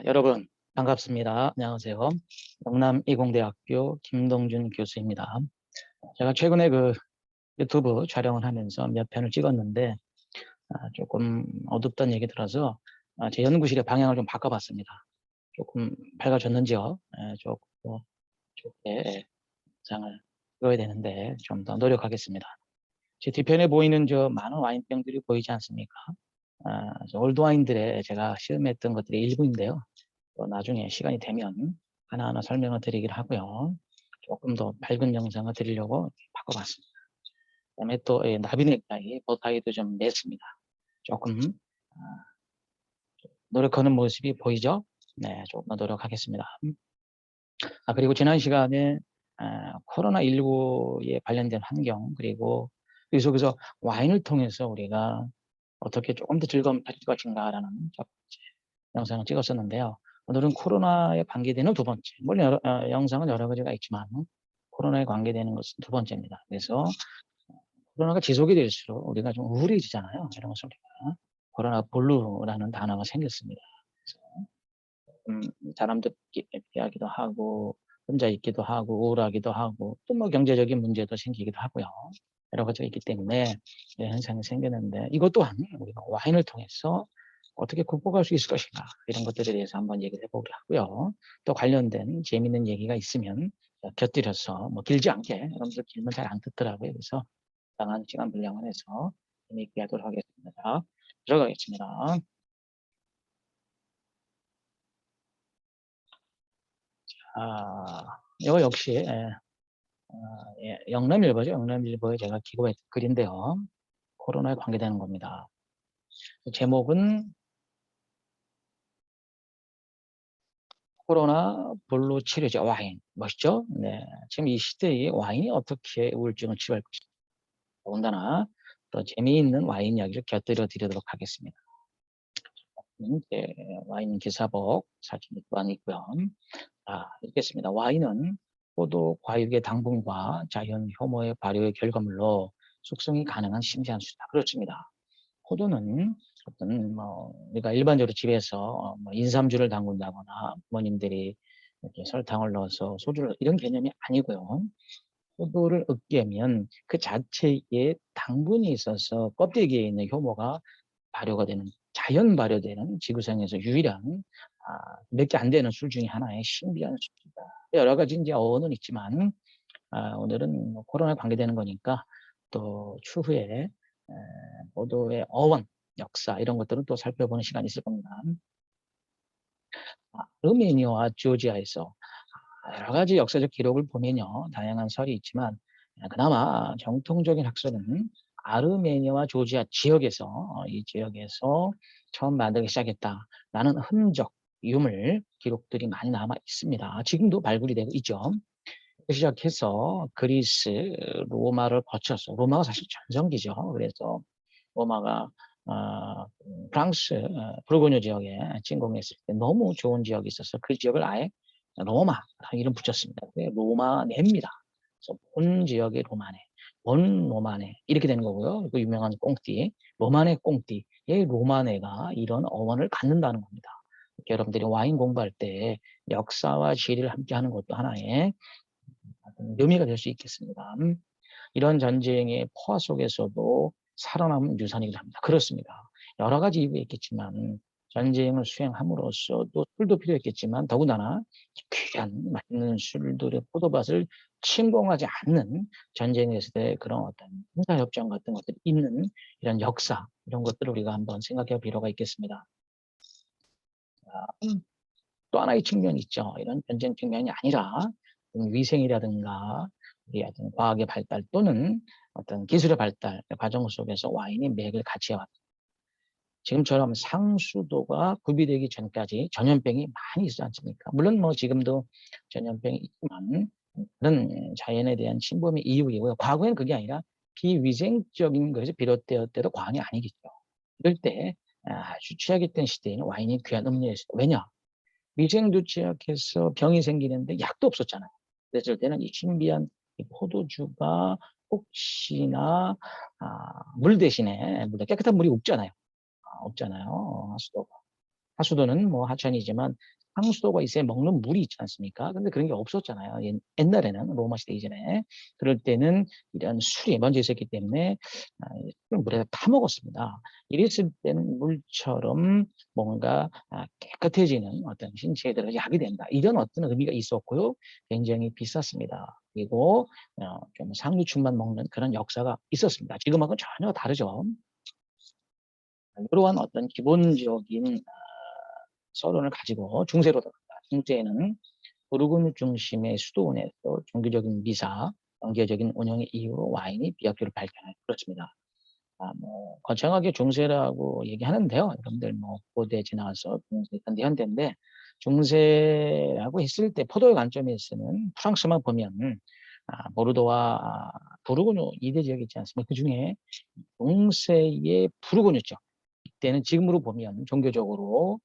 여러분 반갑습니다. 안녕하세요. 영남이공대학교 김동준 교수입니다. 제가 최근에 유튜브 촬영을 하면서 몇 편을 찍었는데 조금 어둡다는 얘기 들어서 제 연구실의 방향을 좀 바꿔봤습니다. 조금 밝아졌는지요? 조금 더 좋게 영상을 찍어야 되는데 좀 더 노력하겠습니다. 제 뒤편에 보이는 저 많은 와인병들이 보이지 않습니까? 저 올드와인들의 제가 시음했던 것들의 일부인데요. 또 나중에 시간이 되면 하나하나 설명을 드리기로 하고요. 조금 더 밝은 영상을 드리려고 바꿔봤습니다. 그다음에 또 나비넥타이, 보타이도 좀 냈습니다. 조금 아, 노력하는 모습이 보이죠? 네, 조금 더 노력하겠습니다. 그리고 지난 시간에 코로나19에 관련된 환경 그리고 그 속에서 와인을 통해서 우리가 어떻게 조금 더 즐거움을 가질 것인가라는 첫 번째 영상을 찍었었는데요. 오늘은 코로나에 관계되는 두 번째, 물론 영상은 여러 가지가 있지만 코로나에 관계되는 것은 두 번째입니다. 그래서 코로나가 지속이 될수록 우리가 좀 우울해지잖아요. 이런 것을 우리가 코로나 블루라는 단어가 생겼습니다. 그래서 사람들끼리 피하기도 하고 혼자 있기도 하고 우울하기도 하고 또 뭐 경제적인 문제도 생기기도 하고요. 여러 가지가 있기 때문에 이런 현상이 생겼는데 이것 또한 우리가 와인을 통해서 어떻게 극복할 수 있을 것인가 이런 것들에 대해서 한번 얘기를 해보기로 하고요. 또 관련된 재미있는 얘기가 있으면 곁들여서 뭐 길지 않게 여러분들 길면 잘 안 듣더라고요. 그래서 적당한 시간 분량을 해서 재미있게 하도록 하겠습니다. 들어가겠습니다. 이거 역시 영남일보죠. 영남일보에 제가 기고했던 글인데요. 코로나에 관계되는 겁니다. 제목은 코로나 블루 치료제 와인. 멋있죠? 네. 지금 이 시대에 와인이 어떻게 우울증을 치료할 것인가. 더군다나 또 재미있는 와인 이야기를 곁들여 드리도록 하겠습니다. 이제 와인 기사복 사진이 또한 있고요. 읽겠습니다. 와인은 포도 과육의 당분과 자연 효모의 발효의 결과물로 숙성이 가능한 신비한 수다. 그렇습니다. 포도는 우리가 일반적으로 집에서 뭐 인삼주를 담근다거나 부모님들이 이렇게 설탕을 넣어서 소주를 이런 개념이 아니고요. 포도를 으깨면 그 자체에 당분이 있어서 껍데기에 있는 효모가 발효가 되는 자연 발효되는 지구상에서 유일한 몇 개 안 되는 술 중에 하나의 신비한 술이다. 여러 가지 이제 어원은 있지만 오늘은 뭐 코로나에 관계되는 거니까 또 추후에 포도의 어원, 역사 이런 것들은 또 살펴보는 시간이 있을 겁니다. 아르메니아와 조지아에서 여러 가지 역사적 기록을 보면요. 다양한 설이 있지만 그나마 정통적인 학설은 아르메니아와 조지아 지역에서 이 지역에서 처음 만들기 시작했다라는 흔적, 유물, 기록들이 많이 남아 있습니다. 지금도 발굴이 되고 있죠. 시작해서 그리스, 로마를 거쳐서 로마가 사실 전성기죠. 그래서 로마가 프랑스 부르고뉴 지역에 침공했을 때 너무 좋은 지역이 있어서 그 지역을 아예 로마 이름 붙였습니다. 로마네입니다. 그래서 본 지역의 로마네, 본 로마네 이렇게 되는 거고요. 그 유명한 꽁띠, 로마네 꽁띠의 로마네가 이런 어원을 갖는다는 겁니다. 여러분들이 와인 공부할 때 역사와 지리를 함께 하는 것도 하나의 묘미가 될 수 있겠습니다. 이런 전쟁의 포화 속에서도 살아남은 유산이기도 합니다. 그렇습니다. 여러 가지 이유가 있겠지만 전쟁을 수행함으로써 또 술도 필요했겠지만 더군다나 귀한 맛있는 술들의 포도밭을 침공하지 않는 전쟁에서의 그런 어떤 군사협정 같은 것들이 있는 이런 역사 이런 것들을 우리가 한번 생각해 볼 필요가 있겠습니다. 또 하나의 측면이 있죠. 이런 전쟁 측면이 아니라 위생이라든가 우리 어떤 과학의 발달 또는 어떤 기술의 발달 과정 속에서 와인이 맥을 같이 해왔다. 지금처럼 상수도가 구비되기 전까지 전염병이 많이 있지 않습니까? 물론 뭐 지금도 전염병이 있지만 그런 자연에 대한 침범의 이유이고요. 과거에는 그게 아니라 비위생적인 것이 비롯되었대도 과언이 아니겠죠. 이럴 때 아주 취약했던 시대에는 와인이 귀한 음료였어요. 왜냐? 위생도 취약해서 병이 생기는데 약도 없었잖아요. 그랬을 때는 이 신비한 이 포도주가 혹시나 물 대신에 깨끗한 물이 없잖아요. 없잖아요. 수도가. 하수도는 뭐 하천이지만 상수도가 있어야 먹는 물이 있지 않습니까? 근데 그런 게 없었잖아요. 옛날에는 로마 시대 이전에. 그럴 때는 이런 술이 먼저 있었기 때문에 술을 물에다 타먹었습니다. 이랬을 때는 물처럼 뭔가 깨끗해지는 어떤 신체에 들어 약이 된다. 이런 어떤 의미가 있었고요. 굉장히 비쌌습니다. 그리고 좀 상류층만 먹는 그런 역사가 있었습니다. 지금하고는 전혀 다르죠. 이러한 어떤 기본적인 서론을 가지고 중세로 들어갑니다. 중세에는 부르고뉴 중심의 수도원에서 종교적인 미사, 경제적인 운영의 이유로 와인이 비약주를 발견해 그렇습니다. 뭐 거창하게 중세라고 얘기하는데요. 여러분들 뭐 고대 지나서 중세, 현대, 현대인데 중세라고 했을 때 포도의 관점에서는 프랑스만 보면 보르도와 부르고뉴 2대 지역이 있지 않습니까? 그 중에 중세의 부르고뉴죠. 이때는 지금으로 보면 종교적으로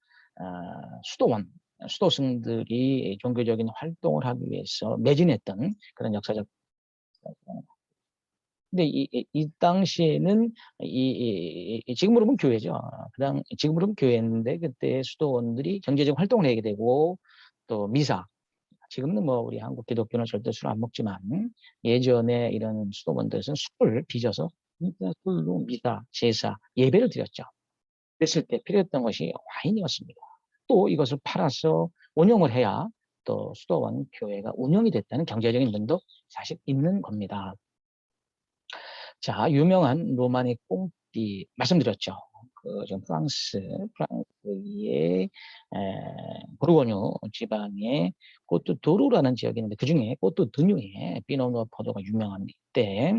수도원, 수도승들이 종교적인 활동을 하기 위해서 매진했던 그런 역사적. 근데 이 당시에는 지금으로 보면 교회죠. 지금으로 보면 교회인데 그때 수도원들이 경제적 활동을 하게 되고 또 미사. 지금은 뭐 우리 한국 기독교는 절대 술 안 먹지만 예전에 이런 수도원들에서는 술을 빚어서 술로 미사, 제사, 예배를 드렸죠. 그랬을 때 필요했던 것이 와인이었습니다. 또 이것을 팔아서 운영을 해야 또 수도원 교회가 운영이 됐다는 경제적인 면도 사실 있는 겁니다. 자, 유명한 로마의 꽁띠 말씀드렸죠. 그 지금 프랑스의 보르고뉴 지방의 꼬뚜 도루라는 지역이 있는데 그 중에 꼬뚜 드뉴의 피노누아 포도가 유명한 이때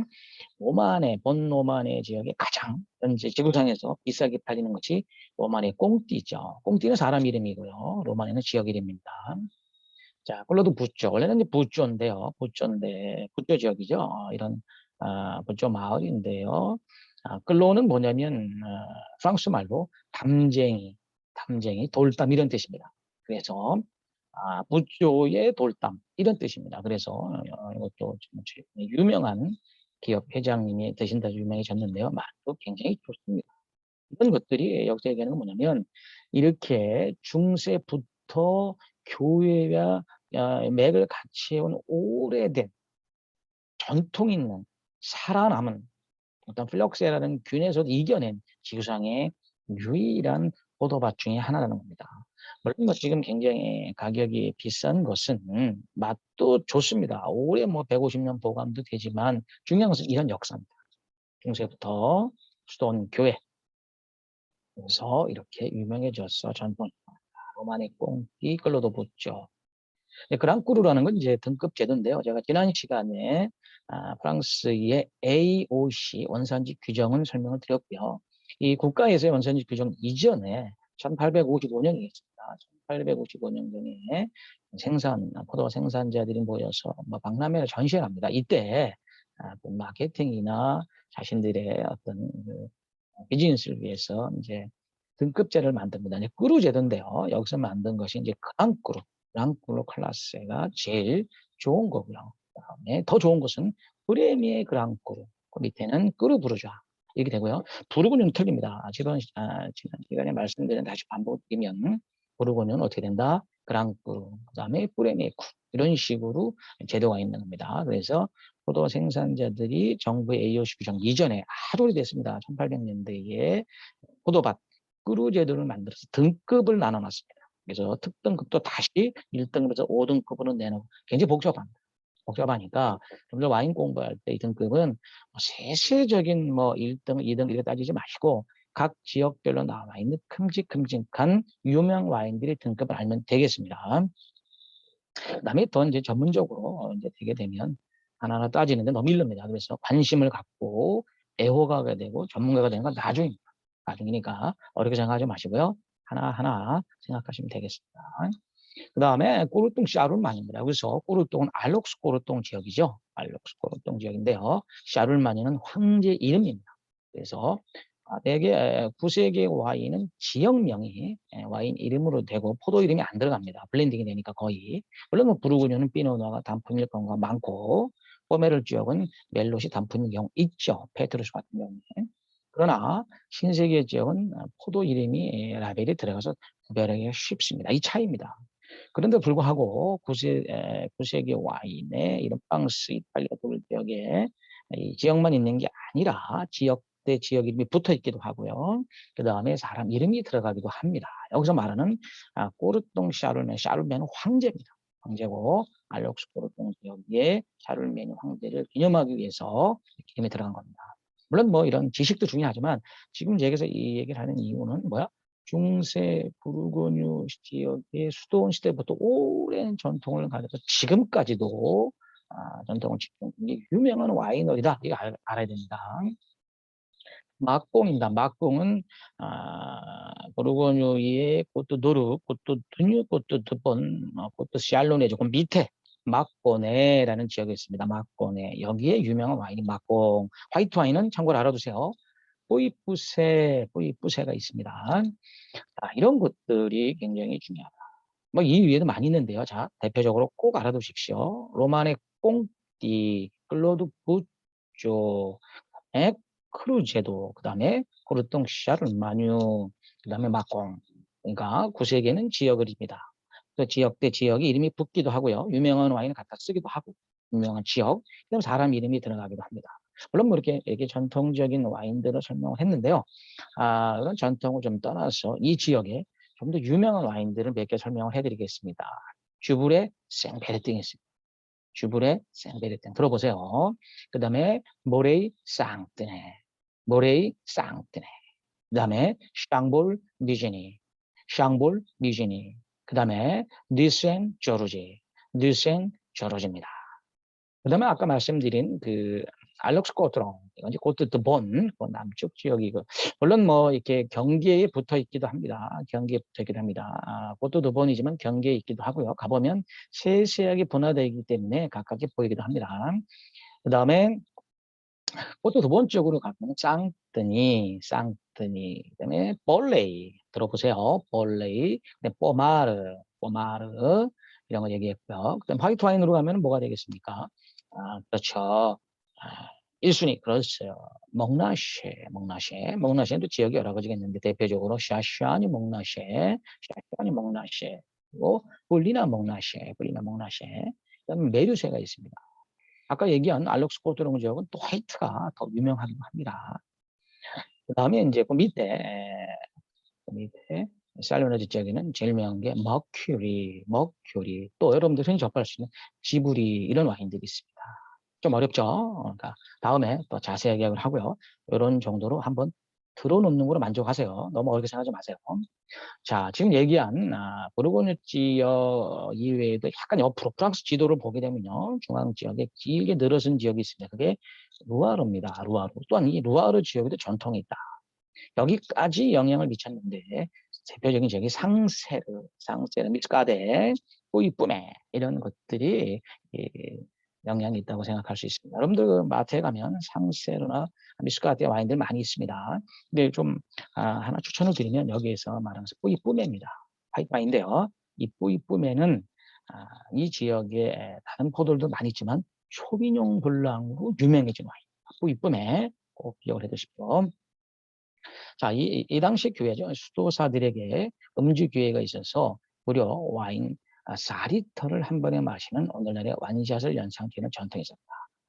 본 로마네 지역에 가장 현재 지구상에서 비싸게 팔리는 것이 로마네 꽁띠죠. 꽁띠는 사람 이름이고요. 로마네는 지역 이름입니다. 자, 콜로도 부쪼. 원래는 이제 부쪼인데요. 부쪼인데, 부쪼 지역이죠. 이런, 부쪼 마을인데요. 끌로는 뭐냐면, 프랑스 말로 담쟁이, 돌담 이런 뜻입니다. 그래서, 부쪼의 돌담 이런 뜻입니다. 그래서, 이것도 좀 유명한 기업 회장님이 되신다 유명해졌는데요. 말도 굉장히 좋습니다. 이런 것들이 역사 얘기하는 건 뭐냐면, 이렇게 중세부터 교회와 맥을 같이 해온 오래된 전통 있는 살아남은 어떤 플럭스라는 균에서도 이겨낸 지구상의 유일한 포도밭 중에 하나라는 겁니다. 물론 뭐 지금 굉장히 가격이 비싼 것은 맛도 좋습니다. 오래 뭐 150년 보관도 되지만 중요한 것은 이런 역사입니다. 중세부터 수도원 교회 그래서 이렇게 유명해졌어 전통 로마네 꽁띠 끌로도 붙죠. 그랑크루라는 건 이제 등급 제도인데요. 제가 지난 시간에 프랑스의 AOC 원산지 규정은 설명을 드렸고요. 이 국가에서의 원산지 규정 이전에 1855년이겠습니다. 1855년경에 포도 생산자들이 모여서 뭐 박람회를 전시를 합니다. 이때 그 마케팅이나 자신들의 어떤 그 비즈니스를 위해서 이제 등급제를 만듭니다. 이제 꾸루 제도인데요. 여기서 만든 것이 이제 그랑꾸루 클라스가 제일 좋은 거고요. 그다음에 더 좋은 것은 프레미의 그랑꾸루, 그 밑에는 꾸루 부르좌 이렇게 되고요. 부르고뉴는 틀립니다. 지난 시간에 말씀드린 다시 반복드리면 부르고뉴는 어떻게 된다? 그랑꾸루, 그다음에 프레미의 쿠 이런 식으로 제도가 있는 겁니다. 그래서 포도 생산자들이 정부의 AOC 규정 이전에 아주 오래됐습니다. 1800년대에 포도밭 꾸루 제도를 만들어서 등급을 나눠놨습니다. 그래서 특등급도 다시 1등급에서 5등급으로 내놓고 굉장히 복잡합니다. 복잡하니까 좀 더 와인 공부할 때 이 등급은 뭐 세세적인 뭐 1등, 2등 이렇게 따지지 마시고 각 지역별로 나와 있는 큼직큼직한 유명 와인들의 등급을 알면 되겠습니다. 그다음에 더 이제 전문적으로 이제 되게 되면 하나하나 따지는데 너무 일릅니다. 그래서 관심을 갖고 애호가가 되고 전문가가 되는 건 나중입니다. 나중이니까 어렵게 생각하지 마시고요. 하나하나 생각하시면 되겠습니다. 그 다음에 꼬르똥 샤룰만입니다. 그래서 꼬르똥은 알록스 꼬르똥 지역이죠. 알록스 꼬르똥 지역인데요. 샤룰만이는 황제 이름입니다. 그래서 대개 9세기 와인은 지역명이 와인 이름으로 되고 포도 이름이 안 들어갑니다. 블렌딩이 되니까 거의. 물론 뭐 부르고뉴는 피노누아가 단품일 경우가 많고 포메르 지역은 멜롯이 단품인 경우 있죠. 페트루스 같은 경우에. 그러나 신세계 지역은 포도 이름이 라벨이 들어가서 구별하기가 쉽습니다. 이 차이입니다. 그런데 불구하고 9세기 와인에 이런 빵 스윗 발리아돌 지역에 이 지역만 있는 게 아니라 지역 대 지역 이름이 붙어 있기도 하고요. 그 다음에 사람 이름이 들어가기도 합니다. 여기서 말하는 꼬르똥 샤를메는 황제입니다. 황제고 알록스 꼬르똥 지역의 샤를메니 황제를 기념하기 위해서 이름이 들어간 겁니다. 물론 뭐 이런 지식도 중요하지만 지금 여기서 이 얘기를 하는 이유는 뭐야? 중세 부르고뉴 지역의 수도원 시대부터 오랜 전통을 가져서 지금까지도 전통을 지키는 게 유명한 와이너리다. 이거 알아야 됩니다. 막공입니다. 막공은 보르고뉴의 코트 도르, 코트 드뉴, 코트 드본, 코트 시알로네 조금 밑에 막고네라는 지역이 있습니다. 막고네 여기에 유명한 와인이 막공. 화이트 와인은 참고로 알아두세요. 뿌이뿌세가 있습니다. 이런 것들이 굉장히 중요하다. 뭐 이 위에도 많이 있는데요. 자, 대표적으로 꼭 알아두십시오. 로만의 꽁띠, 클로드 부쪼, 크루제도, 그 다음에 코르똥 샤르마뉴, 그 다음에 마콩. 그러니까 9세기에는 지역을입니다. 또 지역 대 지역이 이름이 붙기도 하고요. 유명한 와인을 갖다 쓰기도 하고, 유명한 지역, 그다음 사람 이름이 들어가기도 합니다. 물론 뭐 이렇게 전통적인 와인들을 설명을 했는데요. 그런 전통을 좀 떠나서 이 지역에 좀 더 유명한 와인들을 몇 개 설명을 해드리겠습니다. 주브레 생베르땡이 있습니다. 주브레 생베르땡 들어보세요. 그 다음에 모레이 쌍뜨네, 모레이 쌍뜨네. 그 다음에 샹볼 미제니. 그 다음에 뉴센 조르지, 뉴센 조르지입니다. 그 다음에 아까 말씀드린 그 알록스 코트롱, 이건 이제 코트 드본, 그 남쪽 지역이고, 물론 뭐 이렇게 경계에 붙어 있기도 합니다. 경계에 붙어 있기도 합니다. 코트 드본이지만 경계에 있기도 하고요. 가보면 세세하게 분화되어 있기 때문에 가깝게 보이기도 합니다. 그 다음에 코트 드본 쪽으로 가면 쌍뜨니, 그 다음에 볼레이, 들어보세요. 볼레이, 포마르, 이런 거 얘기했고요. 그 다음 화이트 와인으로 가면 뭐가 되겠습니까? 그렇죠. 아, 1순위, 그렇죠. 몽나쉐도 지역이 여러 가지가 있는데, 대표적으로 샤샤니 몽나쉐, 그리고 블리나 몽나쉐, 그다음에 메류쉐가 있습니다. 아까 얘기한 알록스 코트롱 지역은 또 화이트가 더 유명하기도 합니다. 그 다음에 이제 그 밑에 살로네즈 지역에는 제일 유명한 게 머큐리, 또 여러분들 흔히 접할 수 있는 지브리, 이런 와인들이 있습니다. 좀 어렵죠? 그러니까 다음에 또 자세하게 이야기를 하고요. 이런 정도로 한번 들어놓는 거로 만족하세요. 너무 어렵게 생각하지 마세요. 자, 지금 얘기한 부르고뉴 지역 이외에도 약간 옆으로 프랑스 지도를 보게 되면요. 중앙 지역에 길게 늘어선 지역이 있습니다. 그게 루아르입니다. 루아르. 또한 이 루아르 지역에도 전통이 있다. 여기까지 영향을 미쳤는데 대표적인 지역이 상세르, 미스카데, 뿌이뿌메, 이런 것들이 영향이 있다고 생각할 수 있습니다. 여러분들 그 마트에 가면 상세르나 미스카데 와인들 많이 있습니다. 근데 좀 하나 추천을 드리면 여기에서 말하는 뿌이뿌메입니다. 화이트 와인인데요. 이 뿌이뿌메는 이 지역에 다른 포도들도 많이 있지만 쇼비뇽 블랑으로 유명해진 와인. 뿌이뿌메 꼭 기억을 해두십시오. 자, 이 당시 교회죠. 수도사들에게 음주 기회가 있어서 무려 와인 4리터를 한 번에 마시는 오늘날의 완샷을 연상케 하는 전통이 있습니다.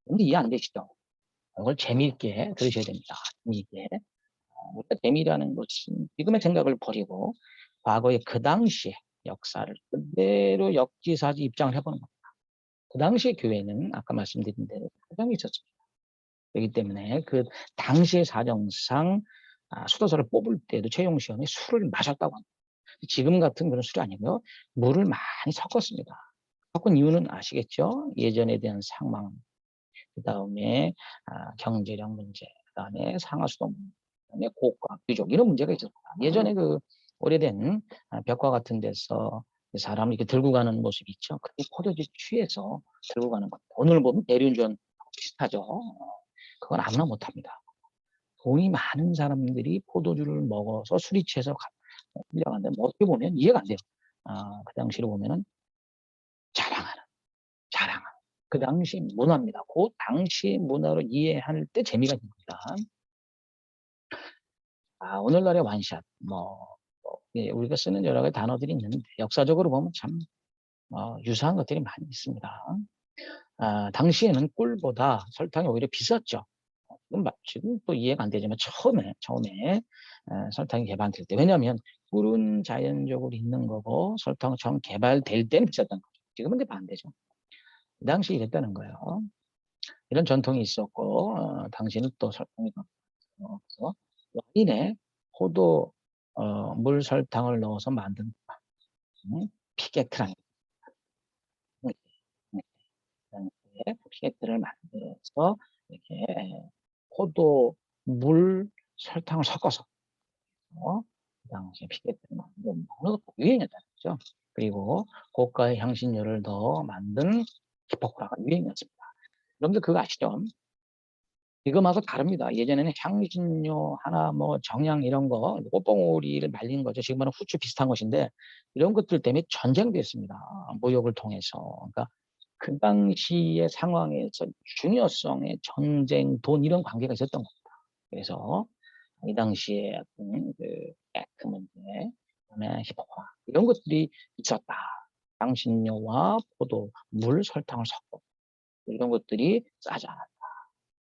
근데 이해 안 되시죠? 이걸 재미있게 들으셔야 됩니다. 재미있게. 우리가 재미라는 것은 지금의 생각을 버리고 과거의 그 당시의 역사를 그대로 역지사지 입장을 해보는 겁니다. 그 당시의 교회는 아까 말씀드린 대로 사정이 있었습니다. 그렇기 때문에 그 당시의 사정상 수도사를 뽑을 때도 최용 시험에 술을 마셨다고 합니다. 지금 같은 그런 술이 아니고요. 물을 많이 섞었습니다. 섞은 이유는 아시겠죠? 예전에 대한 상망, 그 다음에 경제력 문제, 그 다음에 상하수도 문제, 그 다음에 고가, 귀족, 이런 문제가 있었습니다. 예전에 그 오래된 벽화 같은 데서 사람을 이렇게 들고 가는 모습이 있죠. 그게 포도주 취해서 들고 가는 겁니다. 오늘 보면 대리운전 비슷하죠. 그건 아무나 못합니다. 돈이 많은 사람들이 포도주를 먹어서 술이 취해서 밀려가는데 뭐 어떻게 보면 이해가 안 돼요. 그 당시로 보면은 자랑하는 그 당시 문화입니다. 그 당시 문화를 이해할 때 재미가 있습니다. 오늘날의 완샷, 예, 우리가 쓰는 여러 가지 단어들이 있는데 역사적으로 보면 참 유사한 것들이 많이 있습니다. 당시에는 꿀보다 설탕이 오히려 비쌌죠. 지금 또 이해가 안 되지만 처음에 설탕이 개발될 때, 왜냐하면 꿀은 자연적으로 있는 거고 설탕은 처음 개발될 때는 비쌌던 거죠. 지금은 근데 반대죠. 그 당시 이랬다는 거예요. 이런 전통이 있었고 당시는 또 설탕이 없어서 와인에 포도 물 설탕을 넣어서 만든 피게트라는 피게트를 만들어서 이렇게 포도 물 설탕을 섞어서 그 당시에 피게트를 만든 먹는 것도 유행이었다는 거죠. 그리고 고가의 향신료를 더 만든 히포크라가 유행이었습니다. 여러분들 그거 아시죠? 지금하고 다릅니다. 예전에는 향신료 하나 정향 이런 거 꽃봉오리를 말리는 거죠. 지금은 후추 비슷한 것인데 이런 것들 때문에 전쟁도 했습니다. 모욕을 통해서. 그러니까 그 당시의 상황에서 중요성의 전쟁, 돈 이런 관계가 있었던 겁니다. 그래서 이 당시에 어떤 그 문제, 그다음에 히포크라 이런 것들이 있었다. 향신료와 포도, 물, 설탕을 섞고 이런 것들이 싸지 않았다.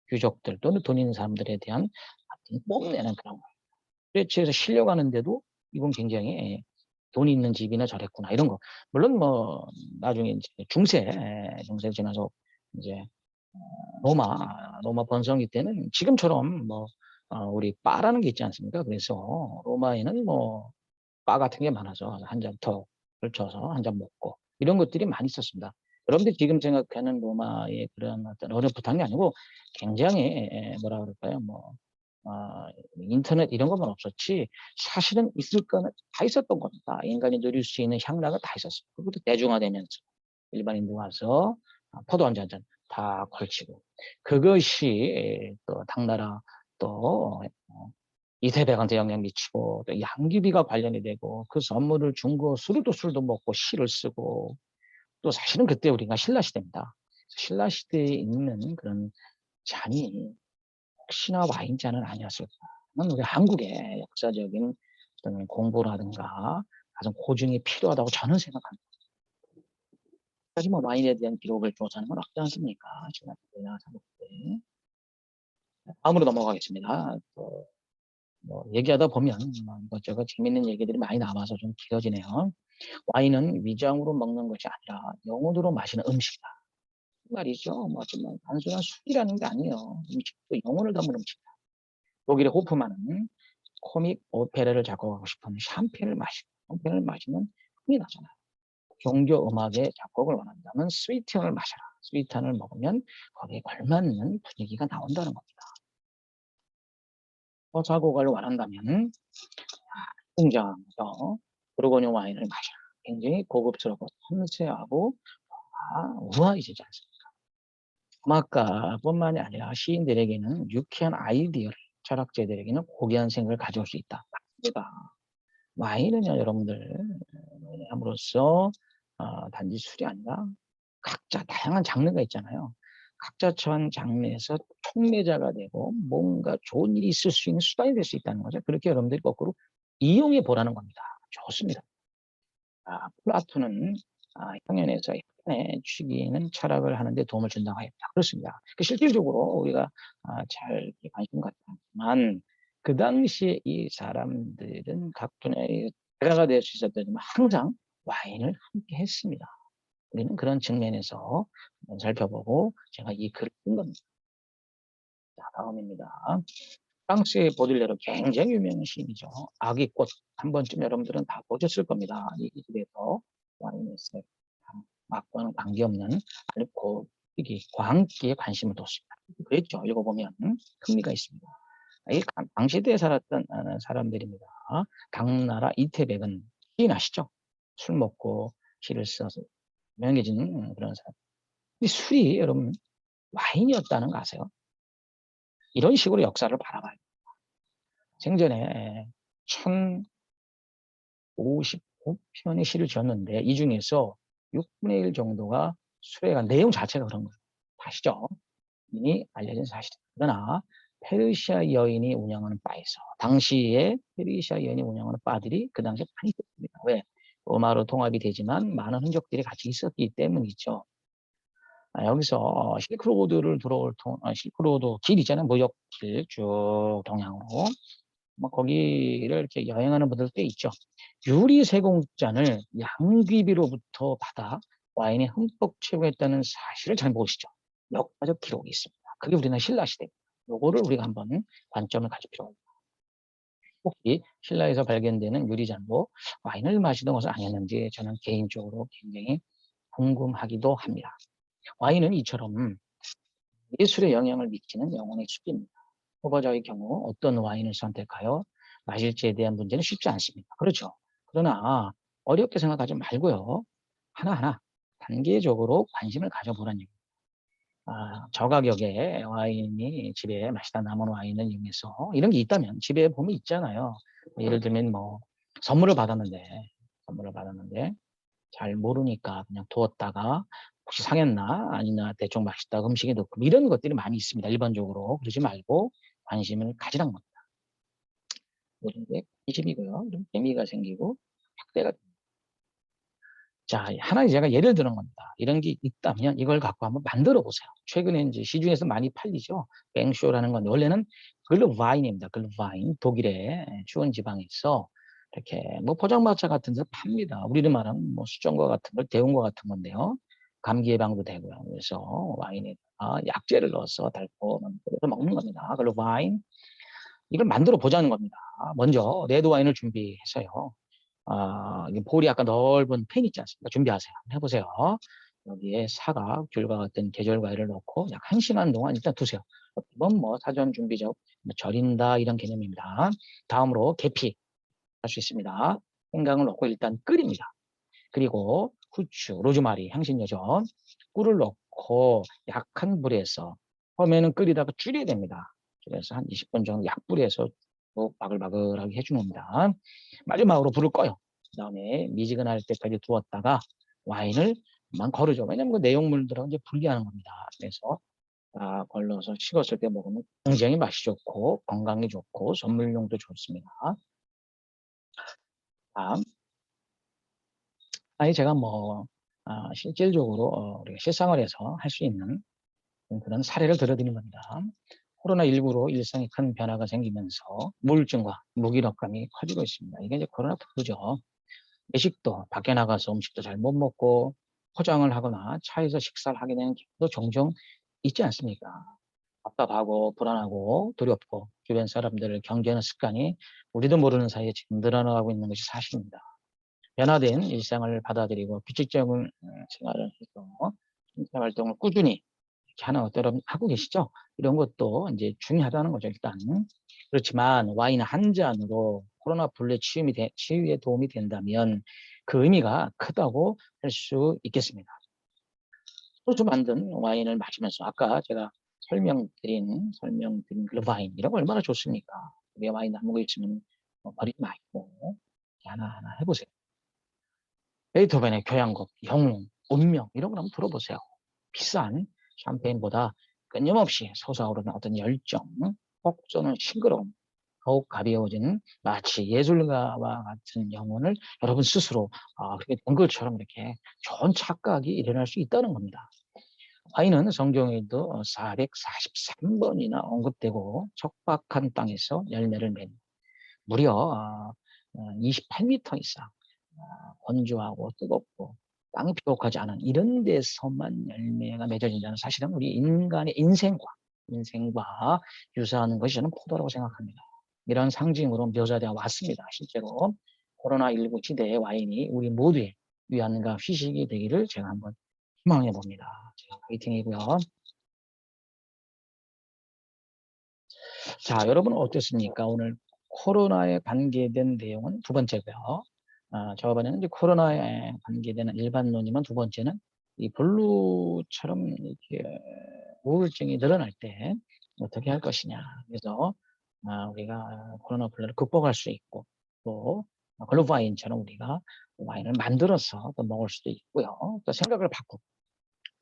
귀족들 또는 돈 있는 사람들에 대한 뽐내는 그런 거예요. 그래서 실려가는데도 이건 굉장히 돈이 있는 집이나 저랬구나 이런 거. 물론 나중에 이제 중세 지나서 이제 로마 번성기 때는 지금처럼 우리 바라는 게 있지 않습니까? 그래서 로마에는 바 같은 게 많아서 한 잔 더 걸쳐서 한 잔 먹고 이런 것들이 많이 있었습니다. 여러분들 지금 생각하는 로마의 그런 어떤 어렴풋한 게 아니고 굉장히 뭐라 그럴까요? 인터넷 이런 것만 없었지 사실은 있을 거는 다 있었던 겁니다. 인간이 누릴 수 있는 향락은 다 있었어요. 그것도 대중화되면서 일반인들 와서 포도 한 잔 다 걸치고 그것이 또 당나라 또 이세백한테 영향 미치고 또 양귀비가 관련이 되고 그 선물을 준 거 술도 먹고 시를 쓰고 또 사실은 그때 우리가 신라 시대입니다. 신라 시대에 있는 그런 잔이 혹시나 와인잔은 아니었을까? 우리 한국의 역사적인 어떤 공부라든가 가장 고증이 필요하다고 저는 생각합니다. 하지만 와인에 대한 기록을 조사하는 건 없지 않습니까? 중학교나 사교때. 다음으로 넘어가겠습니다. 얘기하다 보면 이것저것 재밌는 얘기들이 많이 남아서 좀 길어지네요. 와인은 위장으로 먹는 것이 아니라 영혼으로 마시는 음식이다. 그 말이죠. 정말 단순한 술이라는 게 아니에요. 음식도 영혼을 담은 음식이다. 독일의 호프만은 코믹 오페라를 작곡하고 싶은 샴페인을 마시면 흥이 나잖아요. 종교 음악의 작곡을 원한다면 스위트한을 마셔라. 스위트한을 먹으면 거기에 걸맞는 분위기가 나온다는 겁니다. 작곡을 원한다면 공장에서 부르고뉴 와인을 마셔라. 굉장히 고급스럽고 섬세하고 우아해지지 않습니까? 음악가뿐만이 아니라 시인들에게는 유쾌한 아이디어를, 철학자들에게는 고귀한 생각을 가져올 수 있다. 맞습니다. 와인은요, 여러분들, 함으로써 단지 술이 아니라 각자 다양한 장르가 있잖아요. 각자 처한 장르에서 촉매자가 되고 뭔가 좋은 일이 있을 수 있는 수단이 될 수 있다는 거죠. 그렇게 여러분들이 거꾸로 이용해 보라는 겁니다. 좋습니다. 플라톤은 형연에서 약간의 취기는 철학을 하는 데 도움을 준다고 했다. 그렇습니다. 실질적으로 우리가 잘 관심 갖지 않지만 그 당시에 이 사람들은 각 분야의 대가가 될 수 있었더니만 항상 와인을 함께 했습니다. 우리는 그런 측면에서 한번 살펴보고 제가 이 글을 쓴 겁니다. 자, 다음입니다. 프랑스의 보들레르 굉장히 유명한 시인이죠. 아기꽃 한 번쯤 여러분들은 다 보셨을 겁니다. 이 집에서 와인의 색, 맛과는 관계없는 알코올, 광기에 관심을 뒀습니다. 그랬죠. 읽어보면 흥미가 있습니다. 이 당시대에 살았던 사람들입니다. 당나라 이태백은 시인 아시죠? 술 먹고 시를 써서 유명해진 그런 사람. 이 술이 여러분 와인이었다는 거 아세요? 이런 식으로 역사를 바라봐요. 생전에 1059편의 시를 지었는데 이 중에서 6분의 1 정도가 술에 관한 내용 자체가 그런 거예요. 아시죠? 이미 알려진 사실입니다. 그러나 페르시아 여인이 운영하는 바에서 당시에 페르시아 여인이 운영하는 바들이 그 당시에 많이 있었습니다. 왜? 로마로 통합이 되지만 많은 흔적들이 같이 있었기 때문이죠. 여기서 실크로드 길 있잖아요. 무역길 쭉 동양으로. 거기를 이렇게 여행하는 분들 꽤 있죠. 유리 세공잔을 양귀비로부터 받아 와인에 흠뻑 채우했다는 사실을 잘 모르시죠. 역사적 기록이 있습니다. 그게 우리나라 신라시대. 요거를 우리가 한번 관점을 가질 필요가 있습니다. 혹시 신라에서 발견되는 유리잔으로 와인을 마시던 것은 아니었는지 저는 개인적으로 굉장히 궁금하기도 합니다. 와인은 이처럼 예술에 영향을 미치는 영혼의 숲입니다. 후보자의 경우 어떤 와인을 선택하여 마실지에 대한 문제는 쉽지 않습니다. 그렇죠. 그러나 어렵게 생각하지 말고요. 하나하나 단계적으로 관심을 가져보라는 얘기입니다. 저가격의 와인이 집에 맛있다 남은 와인을 이용해서 이런 게 있다면 집에 보면 있잖아요. 예를 들면 선물을 받았는데 잘 모르니까 그냥 두었다가 혹시 상했나 아니나 대충 맛있다 음식에 넣고 이런 것들이 많이 있습니다. 일반적으로 그러지 말고 관심을 가지란 겁니다. 모든 게 관심이고요. 그럼 재미가 생기고 확대가 됩니다. 자, 하나 제가 예를 드는 겁니다. 이런 게 있다면 이걸 갖고 한번 만들어 보세요. 최근에 이제 시중에서 많이 팔리죠. 뱅쇼라는 건데 원래는 글루바인입니다. 글루바인 독일의 추운 지방에서 이렇게 포장마차 같은 데서 팝니다. 우리로 말하면 수정과 같은 걸 데운 것 같은 건데요. 감기 예방도 되고요. 그래서 와인에다가 약재를 넣어서 달콤한 끓여서 먹는 겁니다. 글루바인 이걸 만들어 보자는 겁니다. 먼저 레드 와인을 준비해서요. 이 볼이 약간 넓은 팬 있지 않습니까? 준비하세요. 해보세요. 여기에 사과, 귤과 같은 계절 과일을 넣고 약 1시간 동안 일단 두세요. 이건 사전 준비적 절인다 이런 개념입니다. 다음으로 계피 할 수 있습니다. 생강을 넣고 일단 끓입니다. 그리고 후추, 로즈마리, 향신료죠. 꿀을 넣고 약한 불에서 처음에는 끓이다가 줄여야 됩니다. 그래서 한 20분 정도 약불에서 바글바글하게 해주는 겁니다. 마지막으로 불을 꺼요. 그 다음에 미지근할 때까지 두었다가 와인을만 거르죠. 왜냐면 그 내용물들하고 이제 분리하는 겁니다. 그래서 걸러서 식었을 때 먹으면 굉장히 맛이 좋고 건강에 좋고 선물용도 좋습니다. 다음, 제가 실질적으로 우리가 실생활에서 할 수 있는 그런 사례를 들어드리는 겁니다. 코로나19로 일상에 큰 변화가 생기면서 우울증과 무기력감이 커지고 있습니다. 이게 이제 코로나 블루죠. 외식도 밖에 나가서 음식도 잘 못 먹고 포장을 하거나 차에서 식사를 하게 되는 경우도 종종 있지 않습니까? 답답하고 불안하고 두렵고 주변 사람들을 경계하는 습관이 우리도 모르는 사이에 지금 늘어나고 있는 것이 사실입니다. 변화된 일상을 받아들이고 규칙적인 생활을 해서 생활 활동을 꾸준히 이렇게 하는 것도 여러분 하고 계시죠? 이런 것도 이제 중요하다는 거죠, 일단. 그렇지만 와인 한 잔으로 코로나 불내 치유에 도움이 된다면 그 의미가 크다고 할 수 있겠습니다. 소주 만든 와인을 마시면서 아까 제가 설명드린 글루바인 이런 거 얼마나 좋습니까? 우리 와인 남은 있으면 버리지 말고 하나하나 해보세요. 베이토벤의 교향곡, 영웅, 운명 이런 걸 한번 들어보세요. 비싼 샴페인보다 끊임없이 솟아오르는 어떤 열정, 혹 쏘는 싱그러움, 더욱 가벼워지는 마치 예술가와 같은 영혼을 여러분 스스로 그렇게 된 것처럼 이렇게 좋은 착각이 일어날 수 있다는 겁니다. 와인은 성경에도 443번이나 언급되고 척박한 땅에서 열매를 맺는 무려 28m 이상 건조하고 뜨겁고 땅이 비옥하지 않은 이런 데서만 열매가 맺어진다는 사실은 우리 인간의 인생과 유사한 것이 저는 포도라고 생각합니다. 이런 상징으로 묘사되어 왔습니다. 실제로 코로나19 시대의 와인이 우리 모두의 위안과 휴식이 되기를 제가 한번 희망해 봅니다. 화이팅이고요. 자, 여러분은 어떻습니까? 오늘 코로나에 관계된 내용은 두 번째고요. 저번에는 이제 코로나에 관계되는 일반론이면 두 번째는 이 블루처럼 이렇게 우울증이 늘어날 때 어떻게 할 것이냐. 그래서 우리가 코로나 블루를 극복할 수 있고 또 글루바인처럼 우리가 와인을 만들어서 또 먹을 수도 있고요. 또 생각을 바꾸고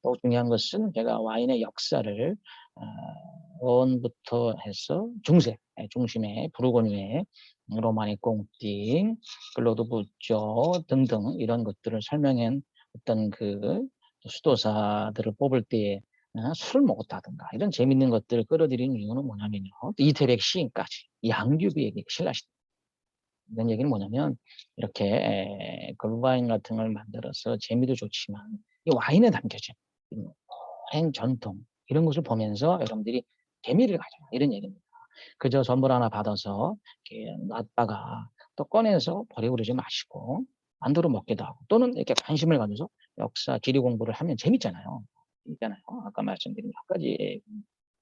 또 중요한 것은 제가 와인의 역사를 원부터 해서 중세, 중심의 부르고뉴의 로마니 꽁띠, 클로드 부쪼 등등 이런 것들을 설명한 어떤 그 수도사들을 뽑을 때에 술을 먹었다든가 이런 재밌는 것들을 끌어들이는 이유는 뭐냐면요. 이태백 시인까지 양귀비에게 신라시대 이런 얘기는 뭐냐면 이렇게 글와인 같은 걸 만들어서 재미도 좋지만 이 와인에 담겨진 오랜 전통 이런 것을 보면서 여러분들이 재미를 가져라 이런 얘기입니다. 그저 선물 하나 받아서 이렇게 놨다가 또 꺼내서 버리고 그러지 마시고 만들어 먹기도 하고 또는 이렇게 관심을 가져서 역사 지리 공부를 하면 재밌잖아요. 재밌잖아요. 아까 말씀드린 몇 가지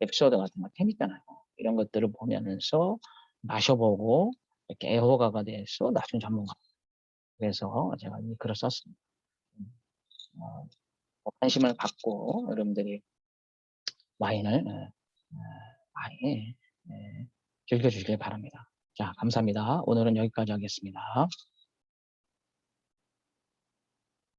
에피소드 같은 거 재밌잖아요. 이런 것들을 보면서 마셔보고 이렇게 애호가가 돼서 나중에 전문가. 그래서 제가 이 글을 썼습니다. 어, 관심을 갖고 여러분들이 와인을 많이 즐겨주시길 바랍니다. 자, 감사합니다. 오늘은 여기까지 하겠습니다.